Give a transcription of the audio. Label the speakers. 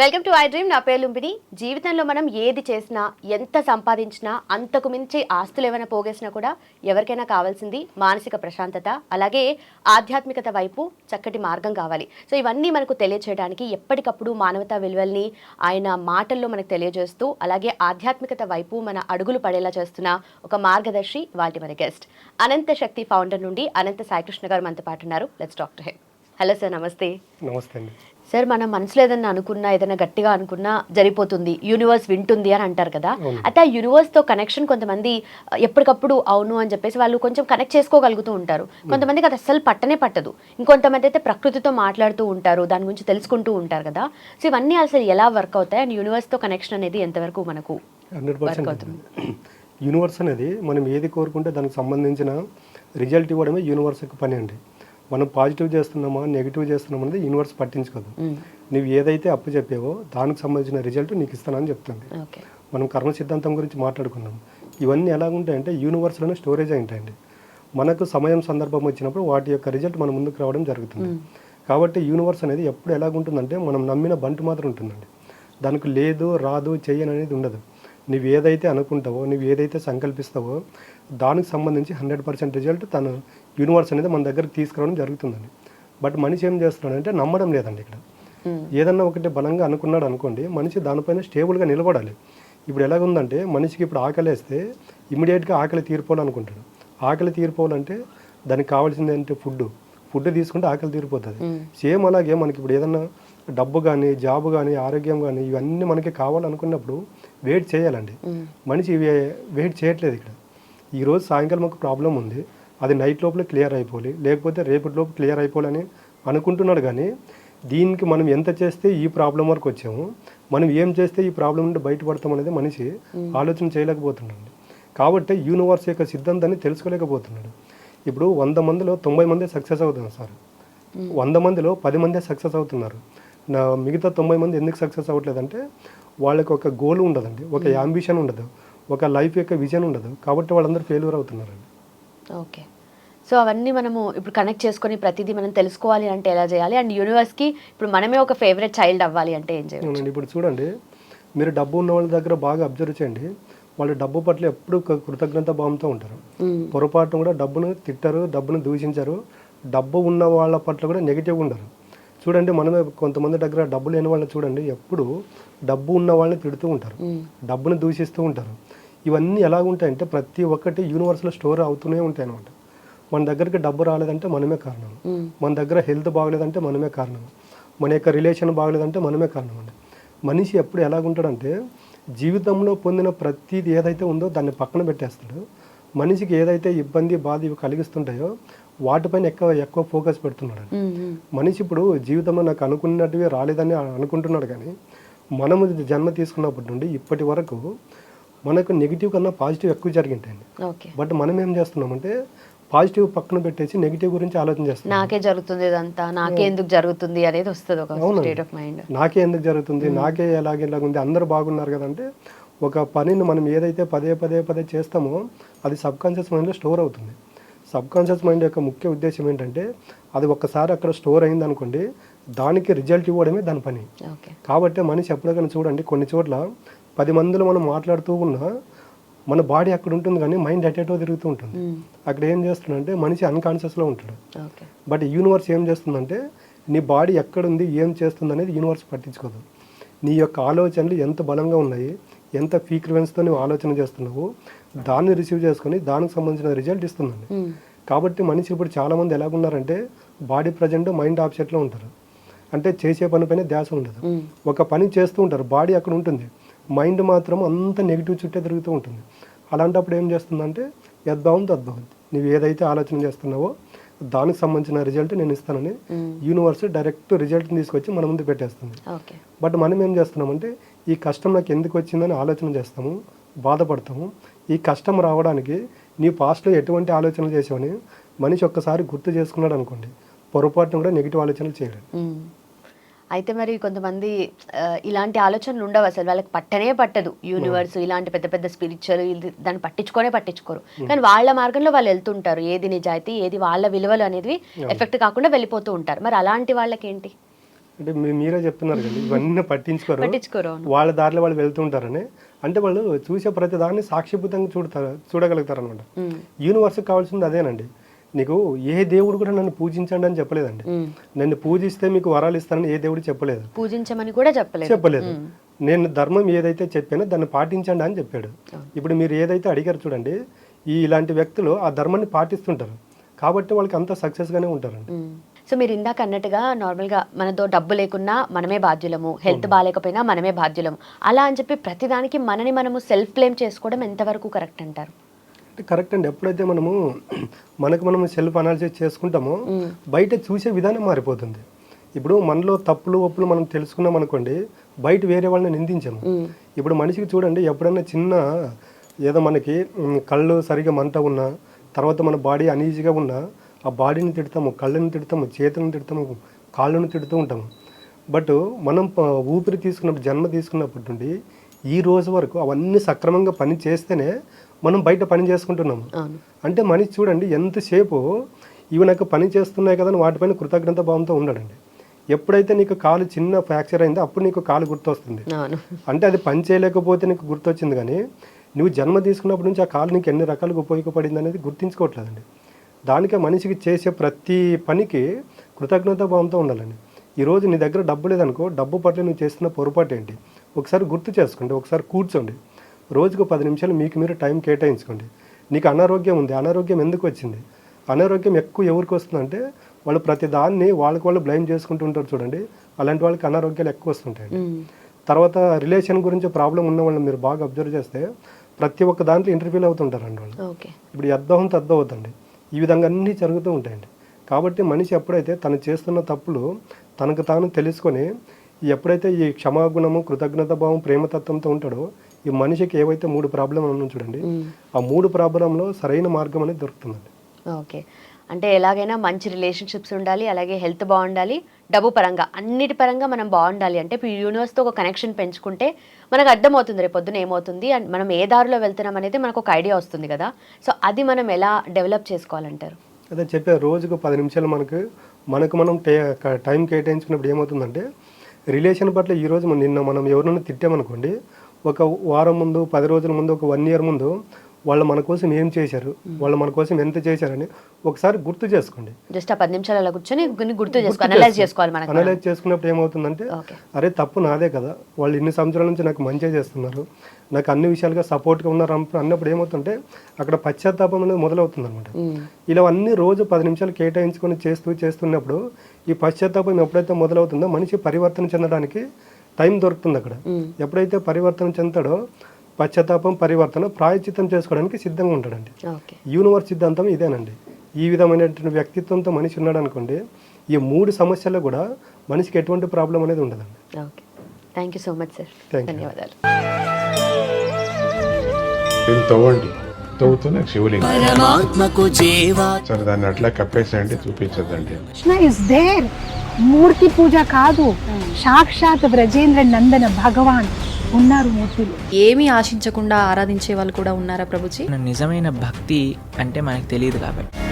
Speaker 1: Welcome to I dream. నా పేరు లుంబిని. జీవితంలో మనం ఏది చేసినా, ఎంత సంపాదించినా, అంతకు మించి ఆస్తులు ఏమైనా పోగేసినా కూడా ఎవరికైనా కావాల్సింది మానసిక ప్రశాంతత, అలాగే ఆధ్యాత్మికత వైపు చక్కటి మార్గం కావాలి. సో ఇవన్నీ మనకు తెలియచేయడానికి ఎప్పటికప్పుడు మానవతా విలువల్ని ఆయన మాటల్లో మనకు తెలియజేస్తూ, అలాగే ఆధ్యాత్మికత వైపు మన అడుగులు పడేలా చేస్తున్న ఒక మార్గదర్శి వాటి మన గెస్ట్. అనంత శక్తి ఫౌండర్ నుండి అనంత సాయికృష్ణ గారు మనతో పాటు ఉన్నారు. Let's talk to him. Hello sir, నమస్తే.
Speaker 2: నమస్తే అండి.
Speaker 1: సార్, మనం మనసులో ఏదైనా అనుకున్నా, ఏదైనా గట్టిగా అనుకున్నా జరిగిపోతుంది, యూనివర్స్ వింటుంది అని అంటారు కదా. అయితే ఆ యూనివర్స్తో కనెక్షన్ కొంతమంది ఎప్పటికప్పుడు అవును అని చెప్పేసి వాళ్ళు కొంచెం కనెక్ట్ చేసుకోగలుగుతూ ఉంటారు. కొంతమందికి అది అస్సలు పట్టనే పట్టదు. ఇంకొంతమంది అయితే ప్రకృతితో మాట్లాడుతూ ఉంటారు, దాని గురించి తెలుసుకుంటూ ఉంటారు కదా. సో ఇవన్నీ అసలు ఎలా వర్క్ అవుతాయి అండ్ యూనివర్స్తో కనెక్షన్ అనేది ఎంతవరకు మనకు
Speaker 2: 100% యూనివర్స్ అనేది మనం ఏది కోరుకుంటే దానికి సంబంధించిన రిజల్ట్ ఇవ్వడమే యూనివర్స్ యొక్క పని అండి. మనం పాజిటివ్ చేస్తున్నామా నెగిటివ్ చేస్తున్నామా అనేది యూనివర్స్ పట్టించుకోదు. నువ్వు ఏదైతే అప్పు చెప్పావో దానికి సంబంధించిన రిజల్ట్ నీకు ఇస్తానని చెప్తుంది. మనం కర్మ సిద్ధాంతం గురించి మాట్లాడుకున్నాం. ఇవన్నీ ఎలాగుంటాయంటే యూనివర్స్లోనే స్టోరేజ్ అయి ఉంటాయండి. మనకు సమయం సందర్భం వచ్చినప్పుడు వాటి యొక్క రిజల్ట్ మన ముందుకు రావడం జరుగుతుంది. కాబట్టి యూనివర్స్ అనేది ఎప్పుడు ఎలాగుంటుందంటే మనం నమ్మిన బంటు మాత్రం ఉంటుందండి. దానికి లేదు రాదు చెయ్యని అనేది ఉండదు. నువ్వు ఏదైతే అనుకుంటావో, నువ్వు ఏదైతే సంకల్పిస్తావో దానికి సంబంధించి 100% రిజల్ట్ తను యూనివర్స్ అనేది మన దగ్గరికి తీసుకురావడం జరుగుతుందండి. బట్ మనిషి ఏం చేస్తున్నాడంటే నమ్మడం లేదండి. ఇక్కడ ఏదన్నా ఒకటి బలంగా అనుకున్నాడు అనుకోండి, మనిషి దానిపైన స్టేబుల్గా నిలబడాలి. ఇప్పుడు ఎలాగుందంటే మనిషికి ఇప్పుడు ఆకలి వేస్తే ఇమీడియట్గా ఆకలి తీరిపోవాలనుకుంటాడు. ఆకలి తీరిపోవాలంటే దానికి కావాల్సింది ఏంటంటే ఫుడ్ తీసుకుంటే ఆకలి తీరిపోతుంది. సేమ్ అలాగే మనకి ఇప్పుడు ఏదన్నా డబ్బు కానీ, జాబ్ కానీ, ఆరోగ్యం కానీ ఇవన్నీ మనకి కావాలనుకున్నప్పుడు వెయిట్ చేయాలండి. మనిషి వెయిట్ చేయట్లేదు. ఇక్కడ ఈరోజు సాయంకాలం ఒక ప్రాబ్లం ఉంది, అది నైట్ లోపల క్లియర్ అయిపోవాలి, లేకపోతే రేపటి లోపు క్లియర్ అయిపోవాలని అనుకుంటున్నాడు. కానీ దీనికి మనం ఎంత చేస్తే ఈ ప్రాబ్లం వరకు వచ్చాము, మనం ఏం చేస్తే ఈ ప్రాబ్లం నుండి బయటపడతాం అనేది మనిషి ఆలోచన చేయలేకపోతున్నాడు. కాబట్టి యూనివర్స్ యొక్క సిద్ధాంతాన్ని తెలుసుకోలేకపోతున్నాడు. ఇప్పుడు 100 మందిలో 90 మంది సక్సెస్ అవుతున్నారు సార్. 100 మందిలో 10 మందే సక్సెస్ అవుతున్నారు. మిగతా 90 మంది ఎందుకు సక్సెస్ అవ్వట్లేదంటే వాళ్ళకి ఒక గోల్ ఉండదండి, ఒక యాంబిషన్ ఉండదు, ఒక లైఫ్ యొక్క విజన్ ఉండదు. కాబట్టి వాళ్ళందరూ ఫెయిల్యూర్ అవుతున్నారండి.
Speaker 1: ఓకే. సో అవన్నీ మనము ఇప్పుడు కనెక్ట్ చేసుకొని ప్రతిదీ మనం తెలుసుకోవాలి అంటే ఎలా చేయాలి? అండ్ యూనివర్స్కి ఇప్పుడు మనమే ఒక ఫేవరెట్ చైల్డ్ అవ్వాలి అంటే ఏం చేయాలి?
Speaker 2: ఇప్పుడు చూడండి, మీరు డబ్బు ఉన్న వాళ్ళ దగ్గర బాగా అబ్జర్వ్ చేయండి. వాళ్ళు డబ్బు పట్ల ఎప్పుడు కృతజ్ఞత భావంతో ఉంటారు. పొరపాటును కూడా డబ్బును తిట్టరు, డబ్బును దూషించరు. డబ్బు ఉన్న వాళ్ళ పట్ల కూడా నెగిటివ్గా ఉండరు. చూడండి, మనమే కొంతమంది దగ్గర డబ్బు లేని వాళ్ళని చూడండి, ఎప్పుడు డబ్బు ఉన్న వాళ్ళని తిడుతూ ఉంటారు, డబ్బును దూషిస్తూ ఉంటారు. ఇవన్నీ ఎలాగుంటాయంటే ప్రతి ఒక్కటి యూనివర్స్లో స్టోర్ అవుతూనే ఉంటాయి అన్నమాట. మన దగ్గరికి డబ్బు రాలేదంటే మనమే కారణం, మన దగ్గర హెల్త్ బాగలేదంటే మనమే కారణం, మన యొక్క రిలేషన్ బాగలేదంటే మనమే కారణం అండి. మనిషి ఎప్పుడు ఎలాగుంటాడంటే జీవితంలో పొందిన ప్రతిది ఏదైతే ఉందో దాన్ని పక్కన పెట్టేస్తాడు. మనిషికి ఏదైతే ఇబ్బంది బాధ ఇవి కలిగిస్తుంటాయో వాటిపైన ఎక్కువ ఫోకస్ పెడుతున్నాడు. మనిషి ఇప్పుడు జీవితంలో నాకు అనుకున్నట్టుగా రాలేదని అనుకుంటున్నాడు. కానీ మనము జన్మ తీసుకున్నప్పటి నుండి ఇప్పటి వరకు మనకు నెగిటివ్ కన్నా పాజిటివ్ ఎక్కువ జరిగింటాయండి. బట్ మనం ఏం చేస్తున్నామంటే పాజిటివ్ పక్కన పెట్టేసి నెగిటివ్ గురించి ఆలోచన చేస్తాం.
Speaker 1: నాకే జరుగుతుంది ఇదంతా, నాకే ఎందుకు జరుగుతుంది అనేది వస్తుంది ఒక స్టేట్ ఆఫ్ మైండ్.
Speaker 2: నాకే ఎందుకు జరుగుతుంది, నాకే ఎలాగుంది, అందరూ బాగున్నారు కదంటే ఒక పనిని మనం ఏదైతే పదే చేస్తామో అది సబ్ కాన్షియస్ మైండ్లో స్టోర్ అవుతుంది. సబ్ కాన్షియస్ మైండ్ యొక్క ముఖ్య ఉద్దేశం ఏంటంటే అది ఒక్కసారి అక్కడ స్టోర్ అయింది అనుకోండి, దానికి రిజల్ట్ ఇవ్వడమే దాని పని. కాబట్టి మనిషి ఎప్పటికైనా చూడండి, కొన్ని చోట్ల 10 మందిలో మనం మాట్లాడుతూ ఉన్నా మన బాడీ అక్కడ ఉంటుంది కానీ మైండ్ ఎటేటో తిరుగుతూ ఉంటుంది. అక్కడ ఏం చేస్తుందంటే మనిషి అన్కాన్షియస్లో ఉంటాడు. బట్ యూనివర్స్ ఏం చేస్తుందంటే నీ బాడీ ఎక్కడుంది, ఏం చేస్తుంది అనేది యూనివర్స్ పట్టించుకోదు. నీ యొక్క ఆలోచనలు ఎంత బలంగా ఉన్నాయి, ఎంత ఫ్రీక్వెన్సీతో నువ్వు ఆలోచన చేస్తున్నావు, దాన్ని రిసీవ్ చేసుకొని దానికి సంబంధించిన రిజల్ట్ ఇస్తుందండి. కాబట్టి మనిషి ఇప్పుడు చాలామంది ఎలాగున్నారంటే బాడీ ప్రజెంట్ మైండ్ ఆప్సెట్లో ఉంటారు. అంటే చేసే పనిపైన ధ్యాస ఉండదు. ఒక పని చేస్తూ ఉంటారు, బాడీ అక్కడ ఉంటుంది, మైండ్ మాత్రం అంత నెగిటివ్ చుట్టే తిరుగుతూ ఉంటుంది. అలాంటప్పుడు ఏం చేస్తుందంటే యద్భావం తద్భవం, నువ్వు ఏదైతే ఆలోచన చేస్తున్నావో దానికి సంబంధించిన రిజల్ట్ నేను ఇస్తానని యూనివర్స్ డైరెక్ట్ రిజల్ట్ని తీసుకొచ్చి మన ముందు పెట్టేస్తుంది. బట్ మనం ఏం చేస్తున్నామంటే ఈ కష్టం నాకు ఎందుకు వచ్చిందని ఆలోచన చేస్తాము, బాధపడతాము. ఈ కష్టం రావడానికి నీ పాస్ట్లో ఎటువంటి ఆలోచనలు చేసావని మనిషి ఒక్కసారి గుర్తు చేసుకున్నాడు అనుకోండి, పొరపాటును కూడా నెగిటివ్ ఆలోచనలు చేయడం.
Speaker 1: అయితే మరి కొంతమంది ఇలాంటి ఆలోచనలు ఉండవు, అసలు వాళ్ళకి పట్టనే పట్టదు యూనివర్స్, ఇలాంటి పెద్ద పెద్ద స్పిరిచువల్ దాన్ని పట్టించుకోరు. కానీ వాళ్ళ మార్గంలో వాళ్ళు వెళ్తుంటారు, ఏది నిజాయితీ ఏది వాళ్ళ విలువలు అనేది ఎఫెక్ట్ కాకుండా వెళ్ళిపోతూ ఉంటారు. మరి అలాంటి వాళ్ళకి ఏంటి?
Speaker 2: అంటే మీరే చెప్తున్నారు కదా ఇవన్నీ
Speaker 1: పట్టించుకోరు.
Speaker 2: వాళ్ళ దారిలో వాళ్ళు వెళ్తుంటారని. అంటే వాళ్ళు చూసే ప్రతి దాన్ని సాక్షిభూతంగా చూడగలుగుతారు అనమాట. యూనివర్స్కి కావాల్సింది అదేనండి. నీకు ఏ దేవుడు కూడా నన్ను పూజించండి అని చెప్పలేదండి. నన్ను పూజిస్తే మీకు వరాలు ఇస్తానని ఏ దేవుడు చెప్పలేదు,
Speaker 1: పూజించమని కూడా చెప్పలేదు.
Speaker 2: నేను ధర్మం ఏదైతే చెప్పానో దాన్ని పాటించండి అని చెప్పాడు. ఇప్పుడు మీరు ఏదైతే అడిగారు చూడండి, ఇలాంటి వ్యక్తులు ఆ ధర్మాన్ని పాటిస్తుంటారు కాబట్టి వాళ్ళకి అంత సక్సెస్గానే ఉంటారండి.
Speaker 1: సో మీరు ఇందాక అన్నట్టుగా నార్మల్గా మనతో డబ్బు లేకున్నా మనమే బాధ్యులము, హెల్త్ బాగాలేకపోయినా మనమే బాధ్యులము, అలా అని చెప్పి ప్రతిదానికి మనము సెల్ఫ్ బ్లేమ్ చేసుకోవడం ఎంతవరకు కరెక్ట్ అంటారు?
Speaker 2: కరెక్ట్ అండి. ఎప్పుడైతే మనము సెల్ఫ్ అనాలిసిస్ చేసుకుంటామో బయట చూసే విధానం మారిపోతుంది. ఇప్పుడు మనలో తప్పులు ఒప్పులు మనం తెలుసుకున్నాం అనుకోండి, బయట వేరే వాళ్ళని నిందించాము. ఇప్పుడు మనిషికి చూడండి, ఎప్పుడన్నా చిన్న ఏదో మనకి కళ్ళు సరిగా మంట ఉన్నా, తర్వాత మన బాడీ అనీజీగా ఉన్నా ఆ బాడీని తిడతాము, కళ్ళని తిడతాము, చేతులను తిడతాము, కాళ్ళను తిడుతూ ఉంటాము. బట్ మనం ఊపిరి తీసుకున్నప్పుడు, జన్మ తీసుకున్నప్పటి నుండి ఈ రోజు వరకు అవన్నీ సక్రమంగా పని చేస్తేనే మనం బయట పని చేసుకుంటున్నాము. అంటే మనిషి చూడండి ఎంతసేపు ఇవి నాకు పని చేస్తున్నాయి కదా అని వాటిపైన కృతజ్ఞత భావంతో ఉండడండి. ఎప్పుడైతే నీకు కాలు చిన్న ఫ్రాక్చర్ అయిందో అప్పుడు నీకు కాలు గుర్తొస్తుంది. అంటే అది పని చేయలేకపోతే నీకు గుర్తొచ్చింది, కానీ నువ్వు జన్మ తీసుకున్నప్పటి నుంచి ఆ కాలు నీకు ఎన్ని రకాలుగా ఉపయోగపడింది అనేది గుర్తించుకోవట్లేదండి. దానికే మనిషికి చేసే ప్రతి పనికి కృతజ్ఞత భావంతో ఉండాలండి. ఈరోజు నీ దగ్గర డబ్బు లేదనుకో, డబ్బు పట్ల నువ్వు చేస్తున్న పొరపాటు ఏంటి ఒకసారి గుర్తు చేసుకోండి. ఒకసారి కూర్చోండి, రోజుకు 10 నిమిషాలు మీకు మీరు టైం కేటాయించుకోండి. నీకు అనారోగ్యం ఉంది, అనారోగ్యం ఎందుకు వచ్చింది, అనారోగ్యం ఎక్కువ ఎవరికి వస్తుందంటే వాళ్ళు ప్రతి దాన్ని వాళ్ళకి వాళ్ళు బ్లేమ్ చేసుకుంటూ ఉంటారు చూడండి, అలాంటి వాళ్ళకి అనారోగ్యాలు ఎక్కువ వస్తుంటాయి. తర్వాత రిలేషన్ గురించి ప్రాబ్లం ఉన్న వాళ్ళని మీరు బాగా అబ్జర్వ్ చేస్తే ప్రతి ఒక్క దాంట్లో ఇంటర్వ్యూలు అవుతుంటారండి వాళ్ళు. ఇప్పుడు అర్థం అవుతుంది, ఈ విధంగా అన్నీ జరుగుతూ ఉంటాయండి. కాబట్టి మనిషి ఎప్పుడైతే తను చేస్తున్న తప్పులు తనకు తాను తెలుసుకొని ఎప్పుడైతే ఈ క్షమాగుణము, కృతజ్ఞత భావం, ప్రేమతత్వంతో ఉంటాడో ఈ మనిషికి ఏవైతే 3 ప్రాబ్లం ఉన్నాయో చూడండి, ఆ 3 ప్రాబ్లంలో సరైన మార్గం అనేది దొరుకుతుందండి.
Speaker 1: ఓకే, అంటే ఎలాగైనా మంచి రిలేషన్షిప్స్ ఉండాలి, అలాగే హెల్త్ బాగుండాలి, డబ్బు పరంగా అన్నిటి పరంగా మనం బాగుండాలి. అంటే ఇప్పుడు యూనివర్స్తో ఒక కనెక్షన్ పెంచుకుంటే మనకు అర్థమవుతుంది రేపు పొద్దున ఏమవుతుంది అండ్ మనం ఏ దారిలో వెళ్తున్నాం అనేది మనకు ఒక ఐడియా వస్తుంది కదా. సో అది మనం ఎలా డెవలప్ చేసుకోవాలంటారు?
Speaker 2: అదే చెప్పారు, రోజుకు 10 నిమిషాలు మనకు మనం టైం కేటాయించుకున్నప్పుడు ఏమవుతుందంటే రిలేషన్ పట్ల ఈరోజు నిన్న మనం ఎవరైనా తిట్టామనుకోండి, ఒక వారం ముందు, 10 రోజుల ముందు, ఒక 1 ఇయర్ ముందు వాళ్ళు మన కోసం ఏం చేశారు, వాళ్ళు మన కోసం ఎంత చేశారని ఒకసారి గుర్తు చేసుకోండి.
Speaker 1: జస్ట్ 10 నిమిషాలు అలా కూర్చొని గుర్తు చేసుకోవాలి, అనలైజ్ చేసుకోవాలి.
Speaker 2: అనలైజ్ చేసుకున్నప్పుడు ఏమవుతుందంటే అరే తప్పు నాదే కదా, వాళ్ళు ఇన్ని సంవత్సరాల నుంచి నాకు మంచిగా చేస్తున్నారు, నాకు అన్ని విషయాలుగా సపోర్ట్గా ఉన్నారు అన్నప్పుడు ఏమవుతుంటే అక్కడ పశ్చాత్తాపం అనేది మొదలవుతుంది అనమాట. ఇలా అన్ని రోజు 10 నిమిషాలు కేటాయించుకొని చేస్తున్నప్పుడు ఈ పశ్చాత్తాపం ఎప్పుడైతే మొదలవుతుందో మనిషి పరివర్తన చెందడానికి టైం దొరుకుతుంది అక్కడ. ఎప్పుడైతే పరివర్తన చెందుతాడో పశ్చాత్తాపం, పరివర్తన, ప్రాయశ్చిత్తం చేసుకోవడానికి సిద్ధంగా ఉంటాడండి. యూనివర్స్ సిద్ధాంతం ఇదేనండి. ఈ విధమైనటువంటి వ్యక్తిత్వంతో మనిషి ఉన్నాడు అనుకోండి, ఈ 3 సమస్యల్లో కూడా మనిషికి ఎటువంటి ప్రాబ్లం అనేది ఉండదండి.
Speaker 1: Okay, thank you so much sir, ధన్యవాదాలు.
Speaker 3: తవ్వండి, తవ్వుతూనే శివలింగం సరే దాన్ని అట్లా కప్పేసేయండి, చూపించదండి.
Speaker 4: కృష్ణ ఇస్ దేర్, మూర్తి పూజ కాదు, సాక్షాత్ బ్రజేంద్ర నందన భగవాన్ ఉన్నారు మూర్తిలో.
Speaker 5: ఏమీ ఆశించకుండా ఆరాధించే వాళ్ళు కూడా ఉన్నారా ప్రభుజీ?
Speaker 6: నిజమైన భక్తి అంటే మనకు తెలియదు కాబట్టి